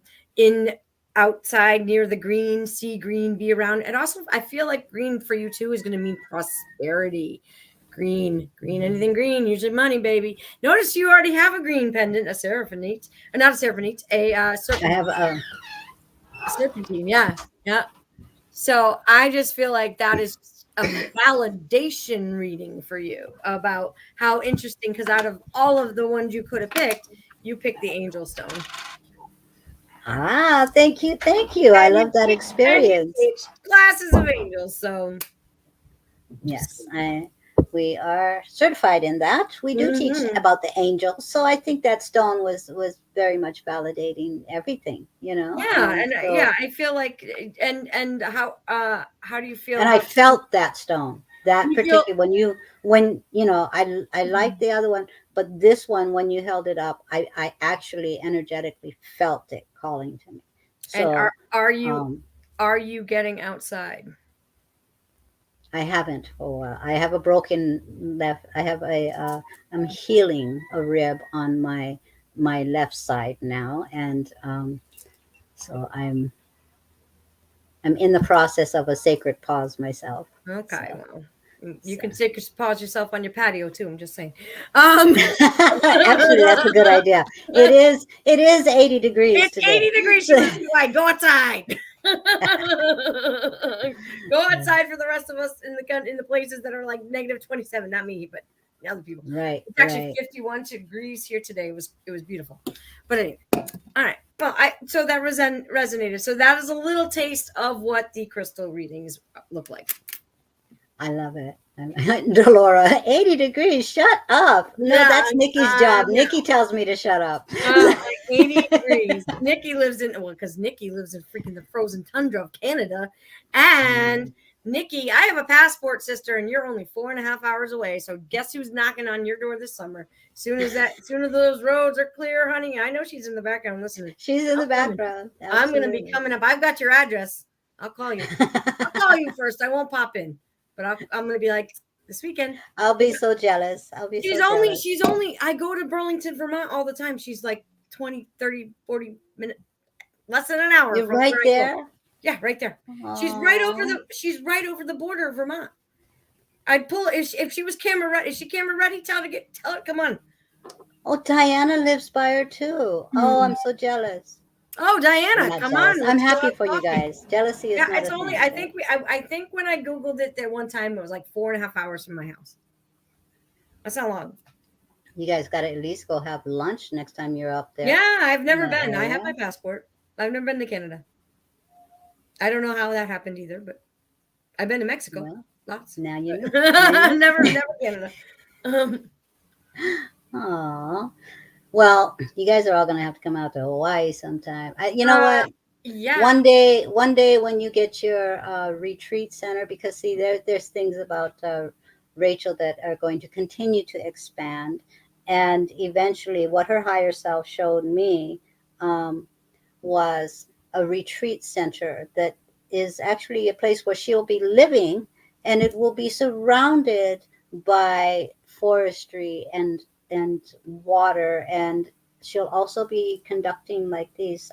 outside near the green, see green, be around. And also I feel like green for you too is going to mean prosperity. Green, anything green, usually money, baby. Notice you already have a green pendant, a seraphinite, or not a seraphinite, a I have serpentine. Yeah. So I just feel like that is a validation reading for you about how interesting, because out of all of the ones you could have picked, you picked the angel stone. thank you, thank you. I And love that and you experience. teach classes of angels. So Yes, we are certified in that. We do teach Mhm. about the angels, so I think that stone was very much validating everything, you know. Yeah, and yeah, I feel like, and how do you feel And I about, felt that stone. That you feel particular when you know I liked the other one, but this one when you held it up, I actually energetically felt it calling to me. and So are um, you getting outside? I haven't for a while. I have a broken left. I have I'm healing a rib on my left side now, and so I'm in the process of a sacred pause myself. Okay, So, well, you so. can pause yourself on your patio too. I'm just saying. Actually, that's a good idea. It is 80 degrees It's today. 80 degrees. She So, must be like, go outside. Go outside for the rest of us in the places that are like -27. Not me, but the other people. right, It's actually right. 51 degrees here today. It was beautiful. But anyway, all right. Well, so that resonated. So that is a little taste of what the crystal readings look like. I love it. Delora, 80 degrees. Shut up. No, Yeah, that's Nikki's job. yeah. Nikki tells me to shut up. Like 80 degrees. Nikki lives in because Nikki lives in freaking the frozen tundra of Canada, and Nikki, I have a passport, sister, and you're only 4.5 hours away. So guess who's knocking on your door this summer? Soon as those roads are clear, honey. I know she's in the background listening. She's in the I'm coming. background. I'm gonna be Absolutely. coming up. I've got your address. I'll call you. I'll call you first. I won't pop in, but I'm gonna be like this weekend. I'll be so jealous. I'll be She's so only, jealous. she's only, I go to Burlington, Vermont all the time. She's like 20, 30, 40 minutes, less than an hour You're from where right I go. there. Yeah, right there. Oh, She's right over the border of Vermont. I'd pull if she was camera ready. Is she camera ready? Tell her, come on. oh, Diana lives by her too. Oh, Mm. I'm so jealous. Oh, I'm Diana, not come on. jealous. I'm Let's go happy out for you coffee. guys. Jealousy is Yeah, not it's a only, thing, but I think when I Googled it that one time, it was like 4.5 hours from my house. That's not long. you guys got to at least go have lunch next time you're up there Yeah, I've in never that been. I have my area. passport. I've never been to Canada. I don't know how that happened either, but I've been to Mexico. Well, Lots. now you know. Now you know. Never Canada. Um, Aw. Well, you guys are all gonna have to come out to Hawaii sometime. You know uh, what? yeah. One day when you get your retreat center, because see, there's things about Rachel that are going to continue to expand, and eventually, what her higher self showed me um, was a retreat center that is actually a place where she'll be living, and it will be surrounded by forestry and water, and she'll also be conducting like these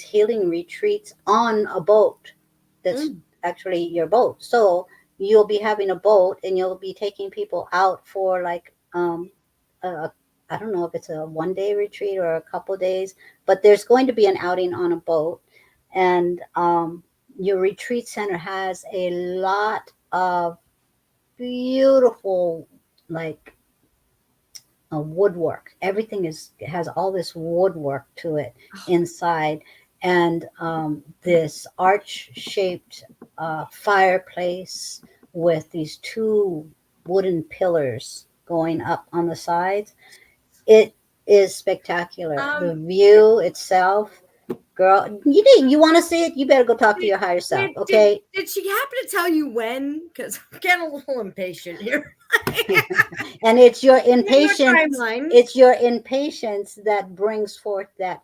healing retreats on a boat that's Mm. actually your boat. So you'll be having a boat and you'll be taking people out for like a, I don't know if it's a 1 day retreat or a couple days, but there's going to be an outing on a boat. And your retreat center has a lot of beautiful, like woodwork. Everything has all this woodwork to it inside, and this arch-shaped fireplace with these two wooden pillars going up on the sides. It is spectacular. The Um, view itself, girl, you want to see it? You better go talk to did, your higher self, did, did, okay? did she happen to tell you when? Because I'm getting a little impatient here. And it's your Give you a impatience, timeline. that brings forth that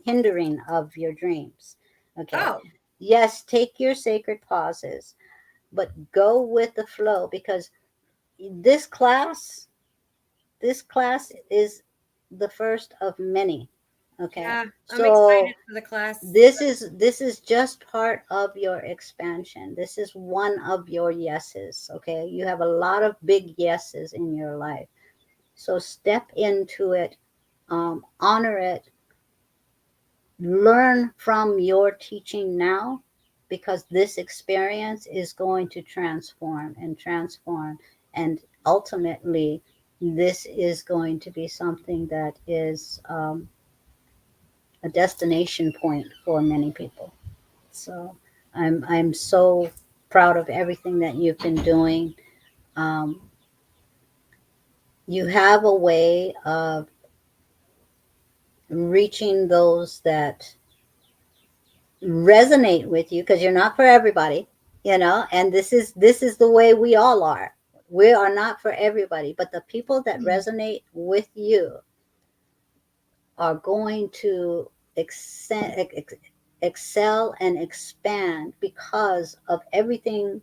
hindering of your dreams. Okay, Oh, yes, take your sacred pauses, but go with the flow, because this class this class is the first of many. Okay, yeah. I'm so excited for the class. this is just part of your expansion. This is one of your yeses. Okay, you have a lot of big yeses in your life, so step into it, honor it, learn from your teaching now, because this experience is going to transform and transform, and ultimately this is going to be something that is a destination point for many people. So I'm so proud of everything that you've been doing. Um, you have a way of reaching those that resonate with you, because you're not for everybody, and this is the way we all are. We are not for everybody, but the people that resonate with you are going to excel and expand because of everything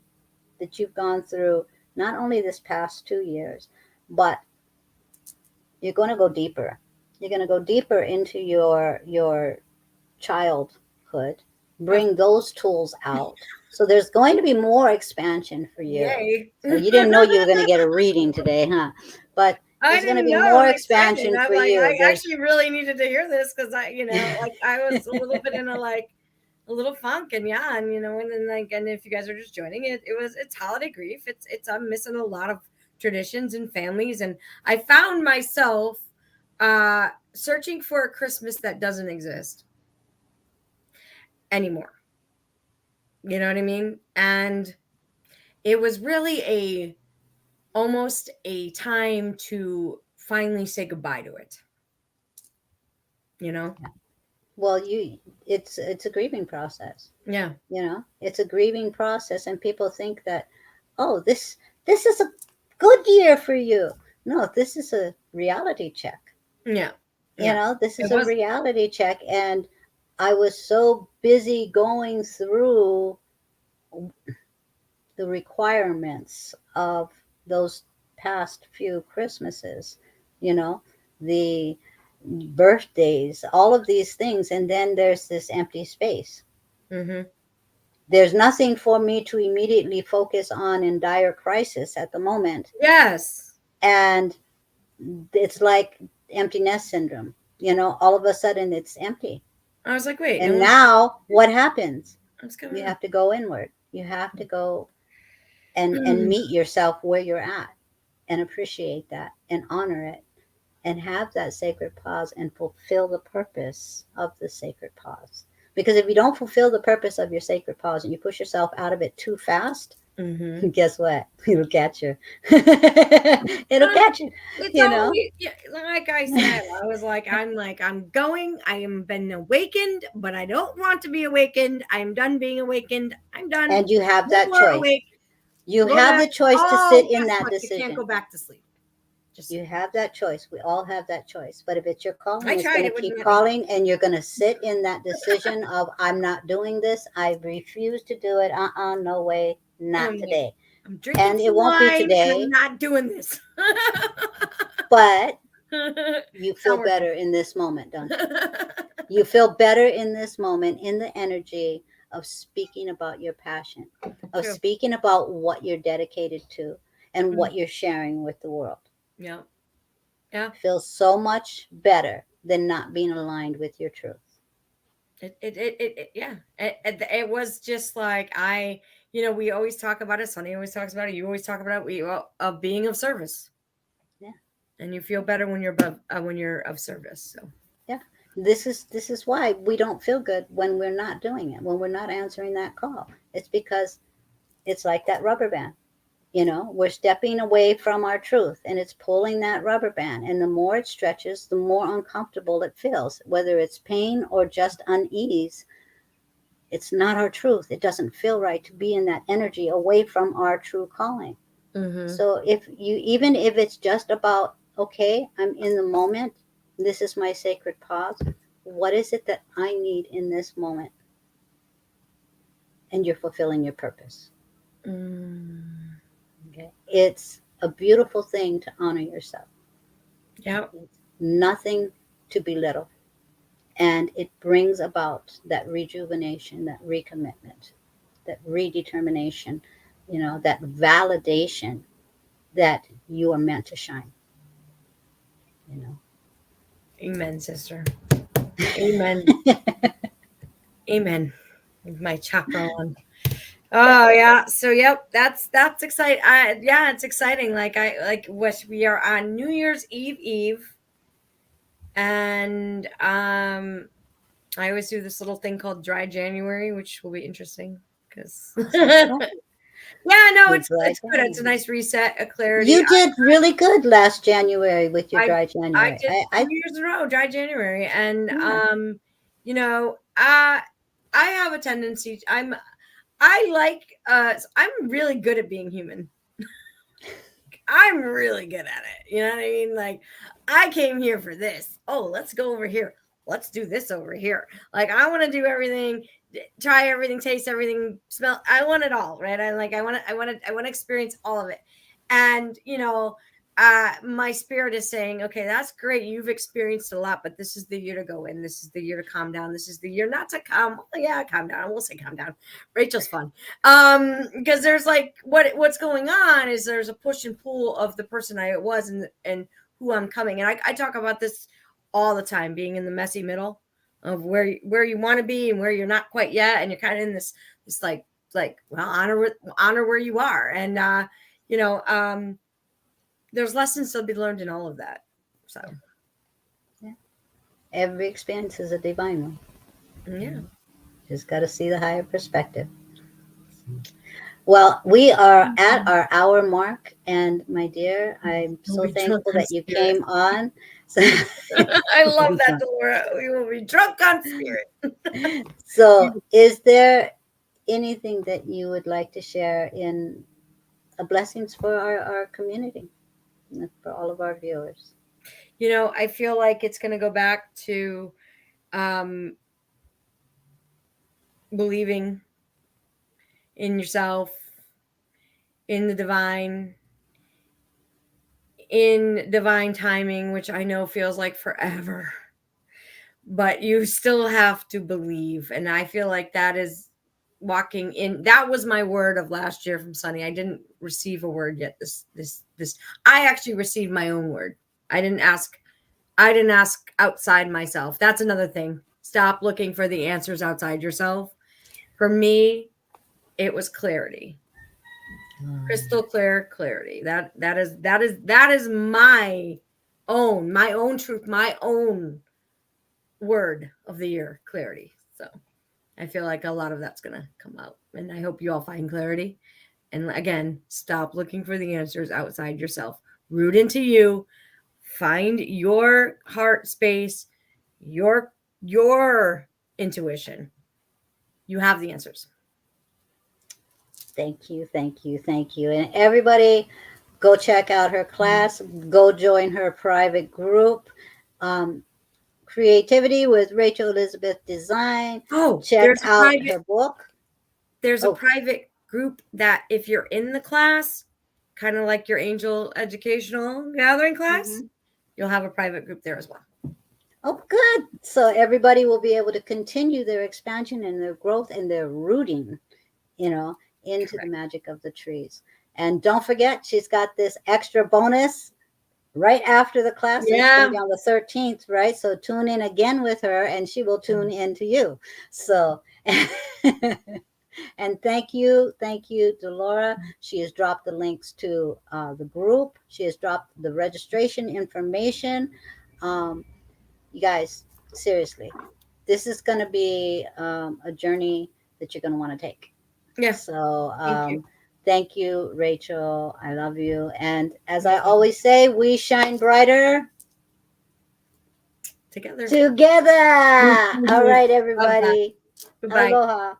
that you've gone through, not only this past 2 years, but you're going to go deeper. You're going to go deeper into your childhood, Oh, bring those tools out. So there's going to be more expansion for you. yay. So you didn't know you were going to get a reading today, huh? But I there's going to didn't be know. more I'm excited. expansion I'm for like, you. I There's actually really needed to hear this because like I was a little bit in a little funk, and yeah, and then and if you guys are just joining it, it's holiday grief. It's I'm missing a lot of traditions and families, and I found myself searching for a Christmas that doesn't exist anymore. You know what I mean? And it was really a almost a time to finally say goodbye to it, you know? Well, it's a grieving process. Yeah. It's a grieving process, and people think that, oh, this is a good year for you. No, this is a reality check. Yeah. Yeah. This is It a was. reality check, and I was so busy going through the requirements of those past few Christmases, you know, the birthdays, all of these things, and then there's this empty space. Mm-hmm. There's nothing for me to immediately focus on in dire crisis at the moment. Yes. And it's like empty nest syndrome. All of a sudden it's empty. I was like, wait, no And one's. now what happens? What's going You on? have to go inward. You have to go and meet yourself where you're at, and appreciate that and honor it, and have that sacred pause and fulfill the purpose of the sacred pause. Because if you don't fulfill the purpose of your sacred pause and you push yourself out of it too fast, Mm-hmm. guess what? It'll catch you. It'll Uh, catch you, It's you know? always, yeah, like I said, I was like, I'm going. I am been awakened, but I don't want to be awakened. I am done being awakened. I'm done. And you have No that more choice. awake. You Go have back. the choice to Oh, sit in guess that what? You can't go decision. back to sleep. Just You have that choice. We all have that choice. But if it's your I calling, it's tried. going to It wouldn't keep let me. calling, and you're going to sit in that decision of, I'm not doing this. I refuse to do it. No way. And Not I'm like, today. I'm drinking And it some won't be wine, and I'm today, not doing this. but you It's feel not working. better in this moment, don't you? You feel better in this moment, in the energy of speaking about your passion, of True. speaking about what you're dedicated to and Mm, what you're sharing with the world. yeah. Yeah. Feels so much better than not being aligned with your truth. Yeah. It was just like we always talk about it. Sonny always talks about it. You always talk about it. Of being of service, Yeah, and you feel better when you're of service. So yeah. This is why we don't feel good when we're not doing it, when we're not answering that call. It's because it's like that rubber band. We're stepping away from our truth, and it's pulling that rubber band. And the more it stretches, the more uncomfortable it feels, whether it's pain or just unease. It's not our truth. It doesn't feel right to be in that energy away from our true calling. mm-hmm. So even if it's just about, okay, I'm in the moment, this is my sacred pause. What is it that I need in this moment? And you're fulfilling your purpose. Mm, Okay. It's a beautiful thing to honor yourself. yeah, It's nothing to belittle. And it brings about that rejuvenation, that recommitment, that redetermination, that validation that you are meant to shine, you amen, sister. Amen. know. Amen. With my chakra on. Oh yeah. So yep, that's exciting. Yeah, it's exciting. Like what we are on New Year's Eve, and I always do this little thing called Dry January, which will be interesting because That's yeah, right. no, Your dry it's good. It's a January. nice reset, a clarity. You did really good last January with your I dry I January. did I 2 years in a row, Dry January, and Yeah. you know, I I have a tendency. I like I'm really good at being human. I'm really good at it. You know what I mean? Like, I came here for this. Oh, let's go over here. Let's do this over here. Like, I want to do everything, try everything, taste everything, smell. I want it all, right? I want to experience all of it. And my spirit is saying, okay, that's great. You've experienced a lot, but this is the year to go in. This is the year to calm down. This is the year not to calm. Well, yeah, calm down. We'll say calm down. Rachel's fun, because there's like what's going on is there's a push and pull of the person I was and who I'm coming, and I talk about this all the time, being in the messy middle of where you want to be and where you're not quite yet, and you're kind of in this like well, honor where you are, and you know um there's lessons to be learned in all of that. So Yeah. Yeah. Every experience is a divine one. yeah. Just got to see the higher perspective. Well, we are at our hour mark, and my dear, I'm We'll so be drunk thankful on that you spirit. came on. So, I love that, Delora. We will be drunk on spirit. so, is there anything that you would like to share in blessings for our community, for all of our viewers? I feel like it's going to go back to um, believing in yourself, in the divine, in divine timing, which I know feels like forever, but you still have to believe. And I feel like that is walking in. That was my word of last year from Sunny. I didn't receive a word yet. This. I actually received my own word. I didn't ask. I didn't ask outside myself. That's another thing. Stop looking for the answers outside yourself. For me, it was clarity, crystal clear clarity. That is my own truth, my own word of the year, clarity. So I feel like a lot of that's gonna come out, and I hope you all find clarity. And again, stop looking for the answers outside yourself. Root into you. Find your heart space, your intuition. You have the answers. Thank you, thank you, thank you. And everybody, go check out her class, go join her private group. Um, Creativity with Rachel Elizabeth Design. Oh, Check out her book. there's a Oh, private group that if you're in the class, kind of like your angel educational gathering class, mhm. you'll have a private group there as well. Oh, good. So everybody will be able to continue their expansion and their growth and their rooting, into the Correct. magic of the trees. And don't forget, she's got this extra bonus right after the class, and it's going to Yeah. be on the 13th, right? So tune in again with her, and she will tune in to you. So, and thank you, Delora. She has dropped the links to the group. She has dropped the registration information. Um, you guys, seriously, this is going to be a journey that you're going to want to take. Yeah. So, Thank you. thank you, Rachel. I love you. And as I Yes, love you. always say, we shine brighter Together. together. All right, Love that. everybody. Bye bye. Aloha.